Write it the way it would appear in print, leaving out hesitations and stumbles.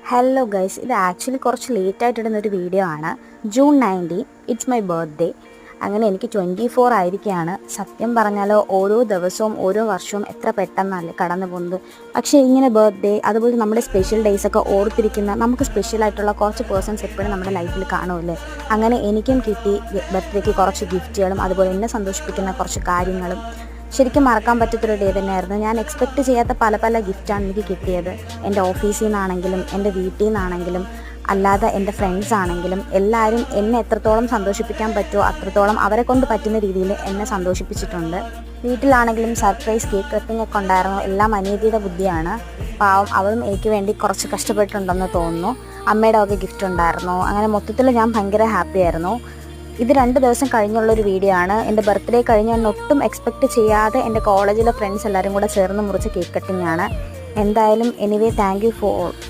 Hello guys, ഇത് actually കുറച്ച് ലേറ്റായിട്ട് ഇടുന്നൊരു വീഡിയോ ആണ്. June 19 it's my birthday. അങ്ങനെ എനിക്ക് 24 ആയിരിക്കുകയാണ്. സത്യം പറഞ്ഞാൽ ഓരോ ദിവസവും ഓരോ വർഷവും എത്ര പെട്ടെന്നല്ലേ കടന്നു പോകുന്നത്. പക്ഷേ ഇങ്ങനെ ബർത്ത്ഡേ അതുപോലെ നമ്മുടെ സ്പെഷ്യൽ ഡേയ്സൊക്കെ ഓർത്തിരിക്കുന്ന നമുക്ക് സ്പെഷ്യലായിട്ടുള്ള കുറച്ച് പേഴ്സൺസ് എപ്പോഴും നമ്മുടെ ലൈഫിൽ കാണുമല്ലേ. അങ്ങനെ എനിക്കും കിട്ടി ബർത്ത്ഡേക്ക് കുറച്ച് ഗിഫ്റ്റുകളും അതുപോലെ എന്നെ സന്തോഷിപ്പിക്കുന്ന കുറച്ച് കാര്യങ്ങളും. ശരിക്കും മറക്കാൻ പറ്റാത്തൊരു ഡേ തന്നെയായിരുന്നു. ഞാൻ എക്സ്പെക്റ്റ് ചെയ്യാത്ത പല പല ഗിഫ്റ്റാണ് എനിക്ക് കിട്ടിയത്. എൻ്റെ ഓഫീസിൽ നിന്നാണെങ്കിലും എൻ്റെ വീട്ടിൽ നിന്നാണെങ്കിലും അല്ലാതെ എൻ്റെ ഫ്രണ്ട്സ് ആണെങ്കിലും എല്ലാവരും എന്നെ എത്രത്തോളം സന്തോഷിപ്പിക്കാൻ പറ്റുമോ അത്രത്തോളം അവരെ കൊണ്ട് പറ്റുന്ന രീതിയിൽ എന്നെ സന്തോഷിപ്പിച്ചിട്ടുണ്ട്. വീട്ടിലാണെങ്കിലും സർപ്രൈസ് കേക്ക് കട്ടിംഗ് ഒക്കെ ഉണ്ടായിരുന്നു. എല്ലാം അനിയത്തിയുടെ ബുദ്ധിയാണ്. പാവം അവളും എനിക്ക് വേണ്ടി കുറച്ച് കഷ്ടപ്പെട്ടിട്ടുണ്ടെന്ന് തോന്നുന്നു. അമ്മയുടെ ഒക്കെ ഗിഫ്റ്റ് ഉണ്ടായിരുന്നു. അങ്ങനെ മൊത്തത്തിൽ ഞാൻ ഭയങ്കര ഹാപ്പി ആയിരുന്നു. ഇത് 2 ദിവസം കഴിഞ്ഞുള്ളൊരു വീഡിയോ ആണ്. എൻ്റെ ബർത്ത്ഡേ കഴിഞ്ഞ് ഞാൻ ഒട്ടും എക്സ്പെക്റ്റ് ചെയ്യാതെ എൻ്റെ കോളേജിലെ ഫ്രണ്ട്സ് എല്ലാവരും കൂടെ ചേർന്ന് മുറിച്ച കേക്ക് കട്ടിംഗ് ആണ്. എന്തായാലും anyway thank you for all.